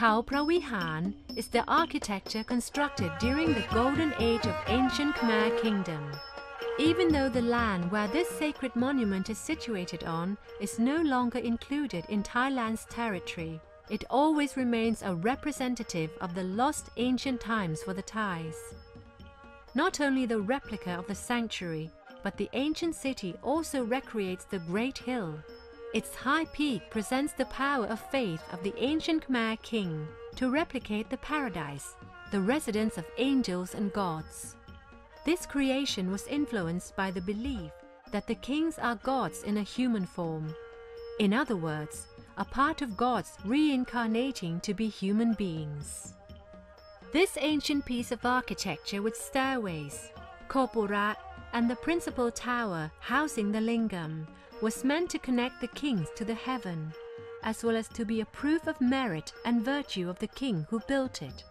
Khao Pravihan is the architecture constructed during the golden age of ancient Khmer kingdom. Even though the land where this sacred monument is situated on is no longer included in Thailand's territory, it always remains a representative of the lost ancient times for the Thais. Not only the replica of the sanctuary, but the ancient city also recreates the Great Hill. Its high peak presents the power of faith of the ancient Khmer king to replicate the paradise, the residence of angels and gods. This creation was influenced by the belief that the kings are gods in a human form. In other words, a part of gods reincarnating to be human beings. This ancient piece of architecture with stairways, Kopura, and the principal tower housing the lingam was meant to connect the kings to the heaven, as well as to be a proof of merit and virtue of the king who built it.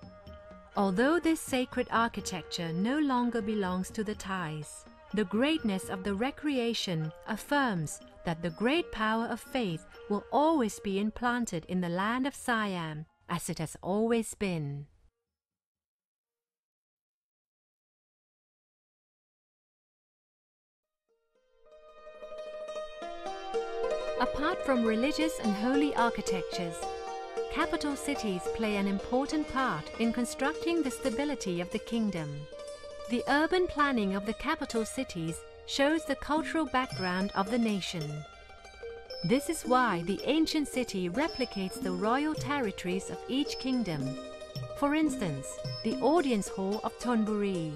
Although this sacred architecture no longer belongs to the Thais, the greatness of the recreation affirms that the great power of faith will always be implanted in the land of Siam, as it has always been. Apart from religious and holy architectures, capital cities play an important part in constructing the stability of the kingdom. The urban planning of the capital cities shows the cultural background of the nation. This is why the ancient city replicates the royal territories of each kingdom. For instance, the audience hall of Thonburi.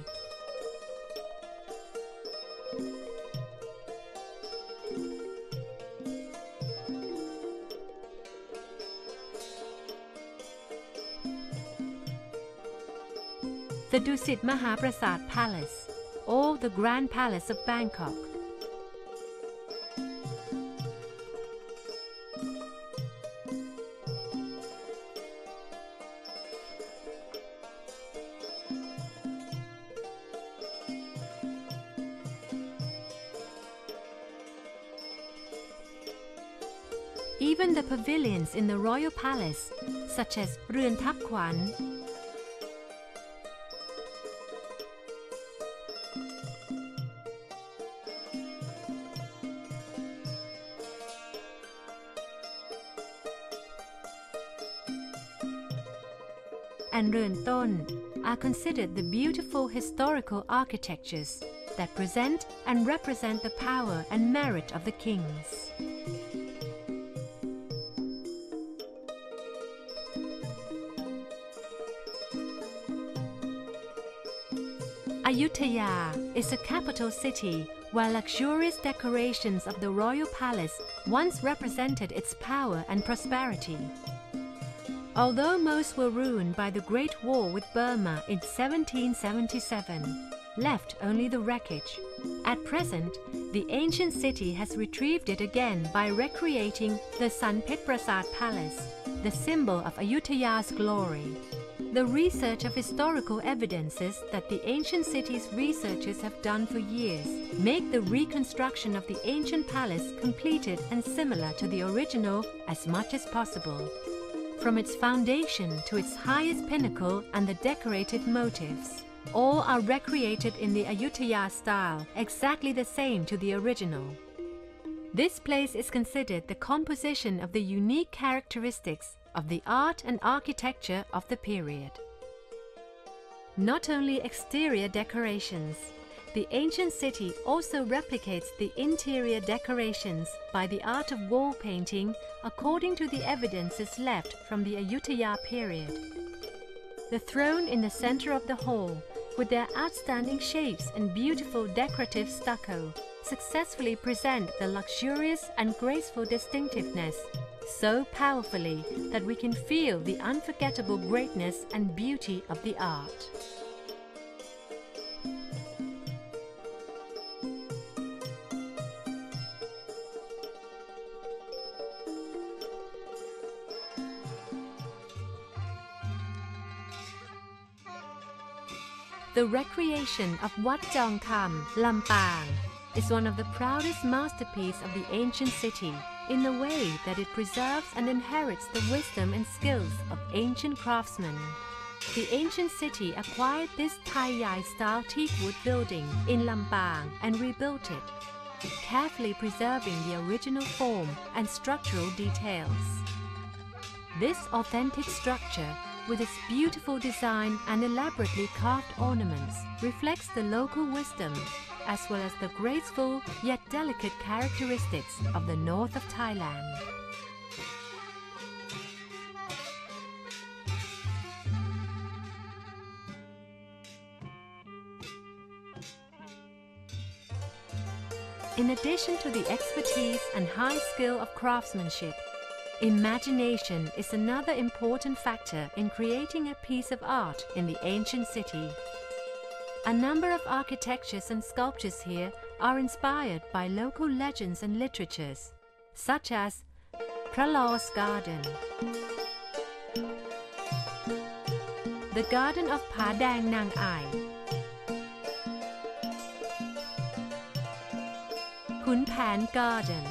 The Dusit Mahaprasad Palace, or the Grand Palace of Bangkok. Even the pavilions in the royal palace, such as Ruan Thap Kwan, and Ruan Ton are considered the beautiful historical architectures that present and represent the power and merit of the kings. Ayutthaya is a capital city where luxurious decorations of the royal palace once represented its power and prosperity. Although most were ruined by the Great War with Burma in 1777, left only the wreckage. At present, the ancient city has retrieved it again by recreating the Sanpet Prasad Palace, the symbol of Ayutthaya's glory. The research of historical evidences that the ancient city's researchers have done for years make the reconstruction of the ancient palace completed and similar to the original as much as possible. From its foundation to its highest pinnacle and the decorated motifs, all are recreated in the Ayutthaya style, exactly the same to the original. This place is considered the composition of the unique characteristics of the art and architecture of the period. Not only exterior decorations, the ancient city also replicates the interior decorations by the art of wall painting according to the evidences left from the Ayutthaya period. The throne in the center of the hall, with their outstanding shapes and beautiful decorative stucco, successfully present the luxurious and graceful distinctiveness so powerfully that we can feel the unforgettable greatness and beauty of the art. The recreation of Wat Jong Kam, Lampang, is one of the proudest masterpieces of the ancient city, in the way that it preserves and inherits the wisdom and skills of ancient craftsmen. The ancient city acquired this Thai Yai-style teakwood building in Lampang and rebuilt it, carefully preserving the original form and structural details. This authentic structure, with its beautiful design and elaborately carved ornaments, reflects the local wisdom as well as the graceful yet delicate characteristics of the north of Thailand. In addition to the expertise and high skill of craftsmanship, imagination is another important factor in creating a piece of art in the ancient city. A number of architectures and sculptures here are inspired by local legends and literatures, such as Pralaw's Garden, the Garden of Padang Nang Ai, Khun Pan Garden,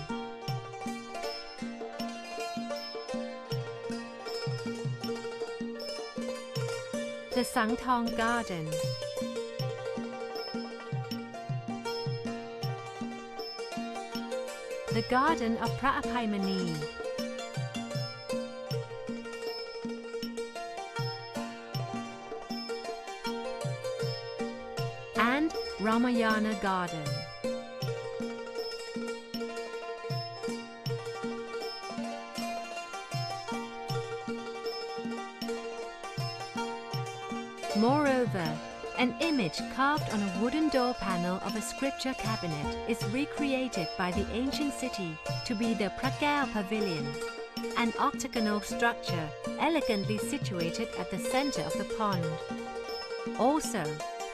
the Sangthong Garden, the Garden of Phra Apaimani, and Ramayana Garden. Moreover, an image carved on a wooden door panel of a scripture cabinet is recreated by the ancient city to be the Prakao Pavilion, an octagonal structure elegantly situated at the center of the pond. Also,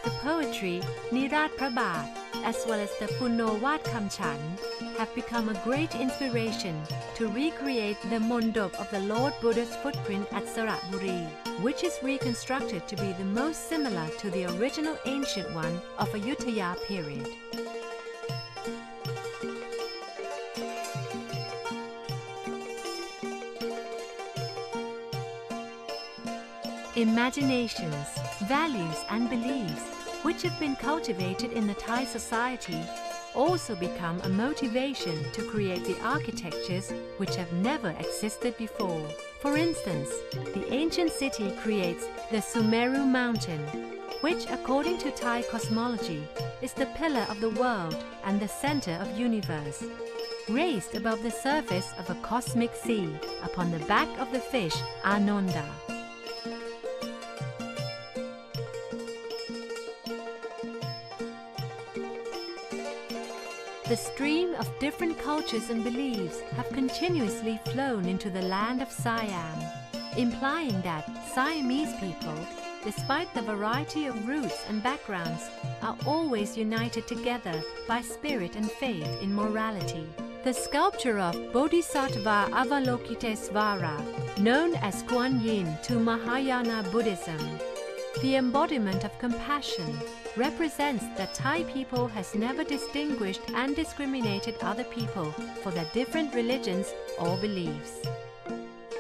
the poetry Nirat Prabhat as well as the Punowat Kamchan have become a great inspiration to recreate the Mondop of the Lord Buddha's footprint at Saratburi, which is reconstructed to be the most similar to the original ancient one of Ayutthaya period. Imaginations, values and beliefs which have been cultivated in the Thai society also become a motivation to create the architectures which have never existed before. For instance, the ancient city creates the Sumeru Mountain, which according to Thai cosmology is the pillar of the world and the center of universe, raised above the surface of a cosmic sea upon the back of the fish Ananda. The stream of different cultures and beliefs have continuously flown into the land of Siam, implying that Siamese people, despite the variety of roots and backgrounds, are always united together by spirit and faith in morality. The sculpture of Bodhisattva Avalokitesvara, known as Kuan Yin to Mahayana Buddhism, the embodiment of compassion, represents that Thai people has never distinguished and discriminated other people for their different religions or beliefs.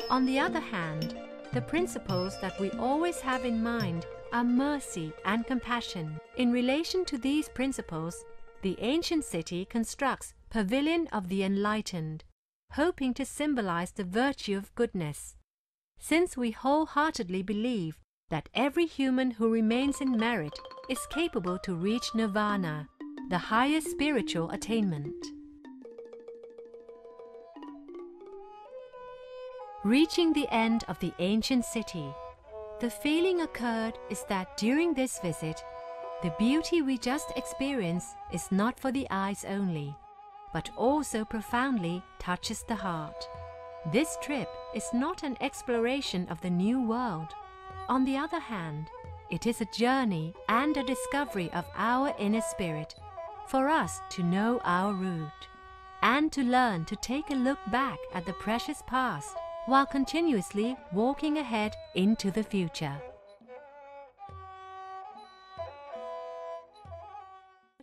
On the other hand, the principles that we always have in mind are mercy and compassion. In relation to these principles, the ancient city constructs Pavilion of the Enlightened, hoping to symbolize the virtue of goodness, since we wholeheartedly believe that every human who remains in merit is capable to reach nirvana, the highest spiritual attainment. Reaching the end of the ancient city, the feeling occurred is that during this visit, the beauty we just experienced is not for the eyes only, but also profoundly touches the heart. This trip is not an exploration of the new world. On the other hand, it is a journey and a discovery of our inner spirit, for us to know our root, and to learn to take a look back at the precious past while continuously walking ahead into the future.